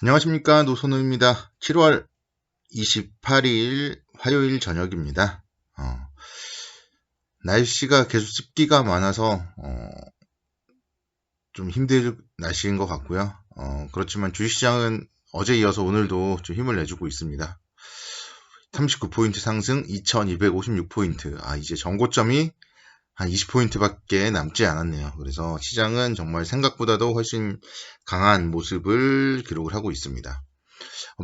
안녕하십니까, 노선우입니다. 7월 28일 화요일 저녁입니다. 날씨가 계속 습기가 많아서 좀 힘들 날씨인 것 같고요. 그렇지만 주식시장은 어제 이어서 오늘도 좀 힘을 내주고 있습니다. 39포인트 상승 2256포인트. 이제 전고점이 한 20포인트밖에 남지 않았네요. 그래서 시장은 정말 생각보다도 훨씬 강한 모습을 기록을 하고 있습니다.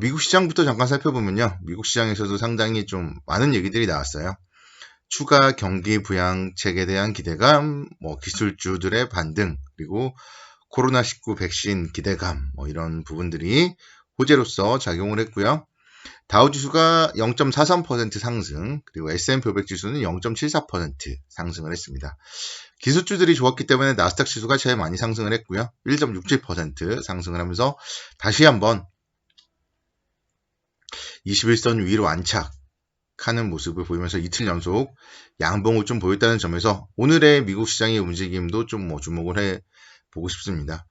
미국 시장부터 잠깐 살펴보면요. 미국 시장에서도 상당히 좀 많은 얘기들이 나왔어요. 추가 경기 부양책에 대한 기대감, 기술주들의 반등, 그리고 코로나19 백신 기대감, 이런 부분들이 호재로서 작용을 했고요. 다우지수가 0.43% 상승, 그리고 S&P 500 지수는 0.74% 상승을 했습니다. 기술주들이 좋았기 때문에 나스닥 지수가 제일 많이 상승을 했고요. 1.67% 상승을 하면서 다시 한번 21선 위로 안착하는 모습을 보이면서 이틀 연속 양봉을 좀 보였다는 점에서 오늘의 미국 시장의 움직임도 좀 주목을 해보고 싶습니다.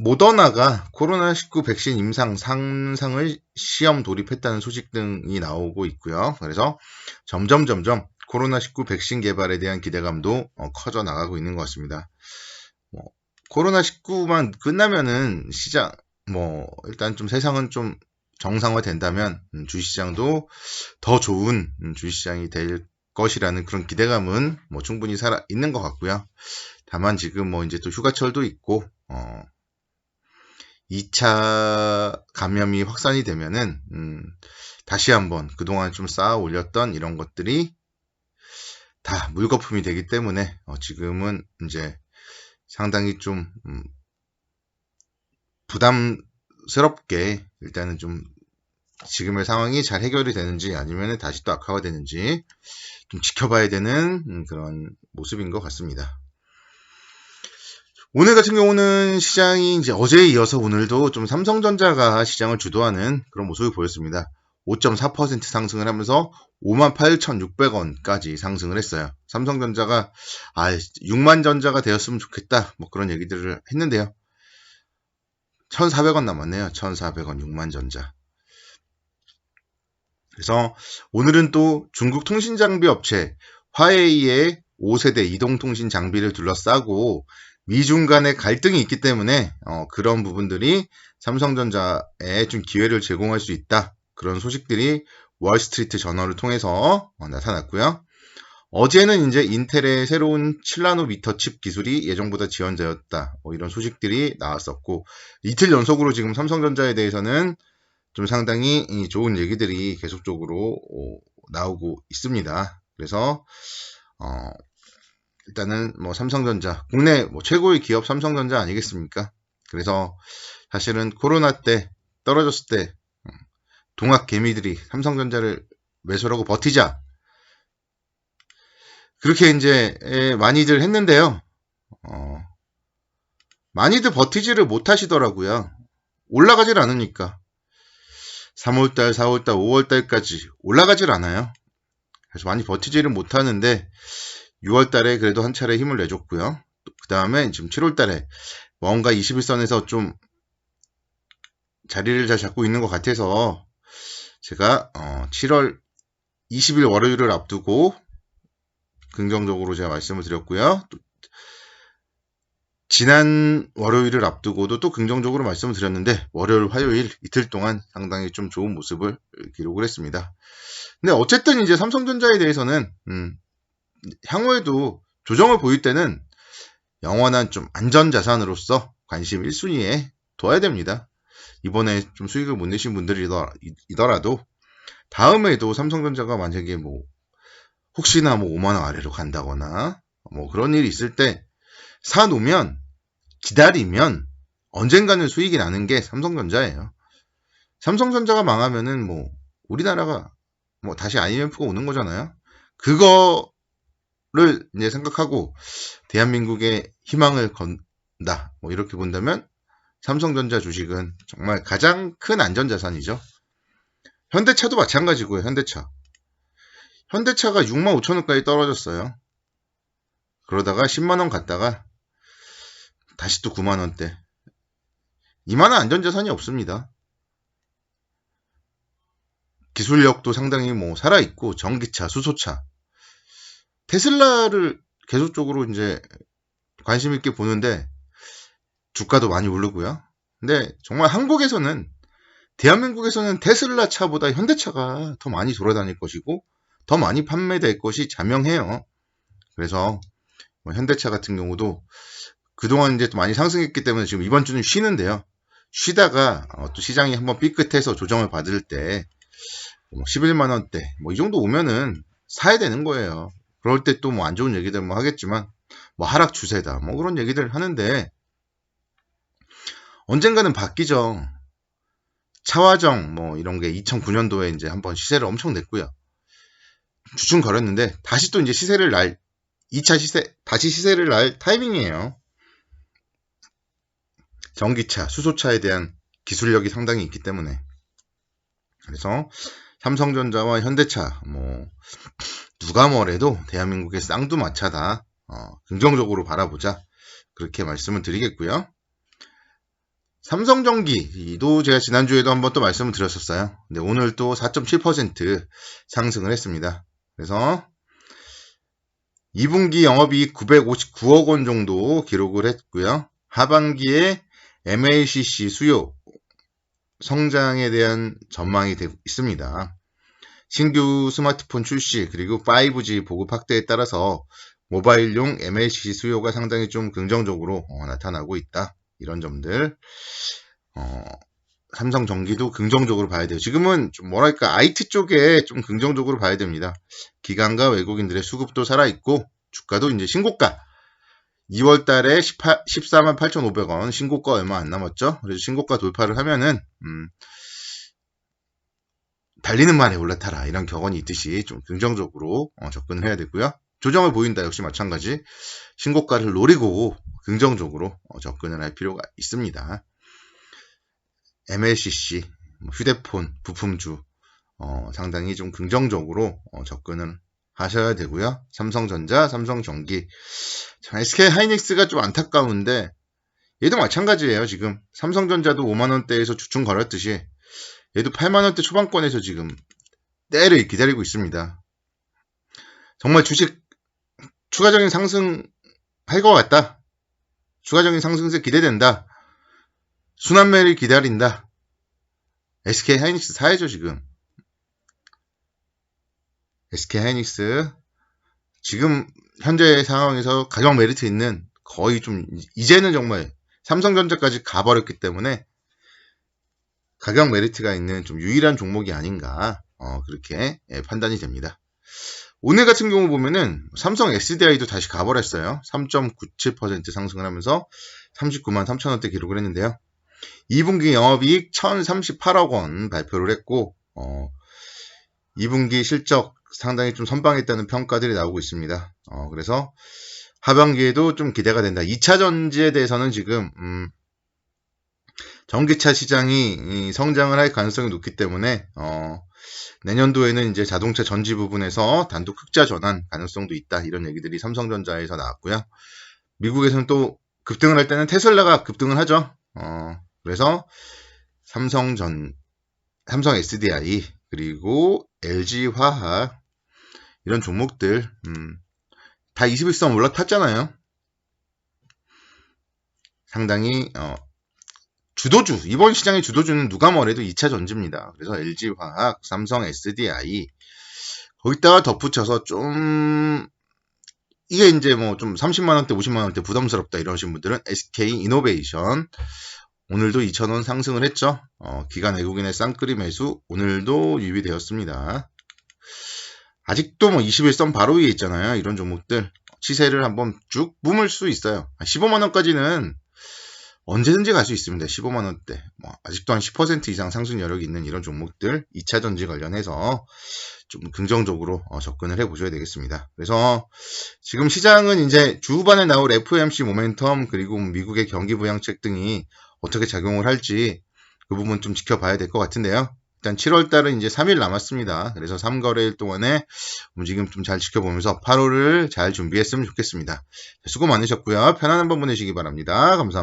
모더나가 코로나19 백신 임상 상상을 시험 돌입했다는 소식 등이 나오고 있고요. 그래서 점점 코로나19 백신 개발에 대한 기대감도 커져 나가고 있는 것 같습니다. 코로나19만 끝나면은 시장 일단 좀 세상은 좀 정상화 된다면 주식시장도 더 좋은 주식시장이 될 것이라는 그런 기대감은 충분히 살아 있는 것 같고요. 다만 지금 이제 또 휴가철도 있고 2차 감염이 확산이 되면은 다시 한번 그동안 좀 쌓아 올렸던 이런 것들이 다 물거품이 되기 때문에 지금은 이제 상당히 좀 부담스럽게 일단은 좀 지금의 상황이 잘 해결이 되는지 아니면 다시 또 악화가 되는지 좀 지켜봐야 되는 그런 모습인 것 같습니다. 오늘 같은 경우는 시장이 이제 어제에 이어서 오늘도 좀 삼성전자가 시장을 주도하는 그런 모습을 보였습니다. 5.4% 상승을 하면서 58,600원까지 상승을 했어요. 삼성전자가 6만 전자가 되었으면 좋겠다 그런 얘기들을 했는데요. 1,400원 남았네요. 1,400원 6만 전자. 그래서 오늘은 또 중국 통신장비 업체 화웨이의 5세대 이동통신 장비를 둘러싸고 미중 간의 갈등이 있기 때문에 그런 부분들이 삼성전자에 좀 기회를 제공할 수 있다. 그런 소식들이 월스트리트 저널을 통해서 나타났고요. 어제는 이제 인텔의 새로운 7나노미터 칩 기술이 예정보다 지원되었다. 이런 소식들이 나왔었고 이틀 연속으로 지금 삼성전자에 대해서는 좀 상당히 좋은 얘기들이 계속적으로 나오고 있습니다. 그래서 일단은 삼성전자 국내 최고의 기업 삼성전자 아니겠습니까? 그래서 사실은 코로나 때 떨어졌을 때 동학 개미들이 삼성전자를 매수하고 버티자 그렇게 이제 많이들 했는데요. 많이들 버티지를 못하시더라고요. 올라가질 않으니까 3월달, 4월달, 5월달까지 올라가질 않아요. 그래서 많이 버티지를 못하는데 6월달에 그래도 한 차례 힘을 내줬고요. 그 다음에 지금 7월달에 뭔가 21선에서 좀 자리를 잘 잡고 있는 것 같아서 제가 7월 20일 월요일을 앞두고 긍정적으로 제가 말씀을 드렸고요. 또 지난 월요일을 앞두고도 또 긍정적으로 말씀을 드렸는데 월요일, 화요일 이틀 동안 상당히 좀 좋은 모습을 기록을 했습니다. 근데 어쨌든 이제 삼성전자에 대해서는 향후에도 조정을 보일 때는 영원한 좀 안전자산으로서 관심 1순위에 둬야 됩니다. 이번에 좀 수익을 못 내신 분들이더라도 다음에도 삼성전자가 만약에 혹시나 5만원 아래로 간다거나 그런 일이 있을 때 사놓으면 기다리면 언젠가는 수익이 나는 게 삼성전자예요. 삼성전자가 망하면은 우리나라가 다시 IMF가 오는 거잖아요. 그거를 이제 생각하고 대한민국의 희망을 건다. 이렇게 본다면 삼성전자 주식은 정말 가장 큰 안전자산이죠. 현대차도 마찬가지고요. 현대차가 65,000원까지 떨어졌어요. 그러다가 10만원 갔다가 다시 또 9만원대. 이만한 안전자산이 없습니다. 기술력도 상당히 뭐 살아있고, 전기차, 수소차. 테슬라를 계속적으로 이제 관심 있게 보는데, 주가도 많이 오르고요. 근데 정말 대한민국에서는 테슬라 차보다 현대차가 더 많이 돌아다닐 것이고, 더 많이 판매될 것이 자명해요. 그래서 뭐 현대차 같은 경우도 그동안 이제 또 많이 상승했기 때문에 지금 이번 주는 쉬는데요. 쉬다가 또 시장이 한번 삐끗해서 조정을 받을 때 11만 원대 뭐 이 정도 오면은 사야 되는 거예요. 그럴 때 또 뭐 안 좋은 얘기들 뭐 하겠지만 뭐 하락 추세다 뭐 그런 얘기들 하는데 언젠가는 바뀌죠. 차화정 뭐 이런 게 2009년도에 이제 한번 시세를 엄청 냈고요. 주춤 걸었는데 다시 또 이제 2차 시세 다시 시세를 날 타이밍이에요. 전기차, 수소차에 대한 기술력이 상당히 있기 때문에. 그래서 삼성전자와 현대차 뭐 누가 뭐래도 대한민국의 쌍두마차다. 긍정적으로 바라보자. 그렇게 말씀을 드리겠고요. 삼성전기도 제가 지난주에도 한번 또 말씀을 드렸었어요. 근데 오늘 또 4.7% 상승을 했습니다. 그래서 2분기 영업이익 959억 원 정도 기록을 했고요. 하반기에 MLCC 수요 성장에 대한 전망이 있습니다. 신규 스마트폰 출시 그리고 5G 보급 확대에 따라서 모바일용 MLCC 수요가 상당히 좀 긍정적으로 나타나고 있다. 이런 점들 삼성전기도 긍정적으로 봐야 돼요. 지금은 좀 뭐랄까 IT 쪽에 좀 긍정적으로 봐야 됩니다. 기관과 외국인들의 수급도 살아있고 주가도 이제 신고가 2월 달에 14만 8,500원 신고가 얼마 안 남았죠. 그래서 신고가 돌파를 하면은 달리는 말에 올라타라 이런 격언이 있듯이 좀 긍정적으로 접근을 해야 되고요. 조정을 보인다 역시 마찬가지 신고가를 노리고 긍정적으로 접근을 할 필요가 있습니다. MLCC 휴대폰 부품주 상당히 좀 긍정적으로 접근을 하셔야 되고요. 삼성전자, 삼성전기 SK하이닉스가 좀 안타까운데 얘도 마찬가지예요. 지금 삼성전자도 5만원대에서 주춤 걸었듯이 얘도 8만원대 초반권에서 지금 때를 기다리고 있습니다. 정말 주식 추가적인 상승 할 것 같다. 추가적인 상승세 기대된다. 순환매를 기다린다. SK하이닉스 사야죠 지금. SK하이닉스 지금 현재 상황에서 가격 메리트 있는 거의 좀 이제는 정말 삼성전자까지 가버렸기 때문에 가격 메리트가 있는 좀 유일한 종목이 아닌가 그렇게 판단이 됩니다. 오늘 같은 경우 보면은 삼성 SDI도 다시 가버렸어요. 3.97% 상승을 하면서 39만 3천원대 기록을 했는데요. 2분기 영업이익 1038억 원 발표를 했고 2분기 실적 상당히 좀 선방했다는 평가들이 나오고 있습니다. 그래서 하반기에도 좀 기대가 된다. 2차 전지에 대해서는 지금 전기차 시장이 성장을 할 가능성이 높기 때문에 내년도에는 이제 자동차 전지 부분에서 단독 흑자 전환 가능성도 있다. 이런 얘기들이 삼성전자에서 나왔고요. 미국에서는 또 급등을 할 때는 테슬라가 급등을 하죠. 그래서 삼성 SDI 그리고 LG화학 이런 종목들 다 21선 올라탔잖아요. 상당히 주도주 이번 시장의 주도주는 누가 뭐래도 2차 전지입니다. 그래서 LG화학, 삼성 SDI 거기다가 덧붙여서 좀 이게 이제 뭐 좀 30만원대 50만원대 부담스럽다 이러신 분들은 SK이노베이션 오늘도 2,000원 상승을 했죠. 기관 외국인의 쌍끌이 매수 오늘도 유입되었습니다. 아직도 뭐 21선 바로 위에 있잖아요. 이런 종목들 시세를 한번 쭉 뿜을 수 있어요. 15만원까지는 언제든지 갈 수 있습니다. 15만원대 뭐 아직도 한 10% 이상 상승 여력이 있는 이런 종목들 2차 전지 관련해서 좀 긍정적으로 접근을 해보셔야 되겠습니다. 그래서 지금 시장은 이제 주후반에 나올 FOMC 모멘텀 그리고 미국의 경기 부양책 등이 어떻게 작용을 할지 그 부분 좀 지켜봐야 될 것 같은데요. 일단 7월달은 이제 3일 남았습니다. 그래서 3거래일 동안에 움직임 좀 잘 지켜보면서 8월을 잘 준비했으면 좋겠습니다. 수고 많으셨고요. 편안한 밤 보내시기 바랍니다. 감사합니다.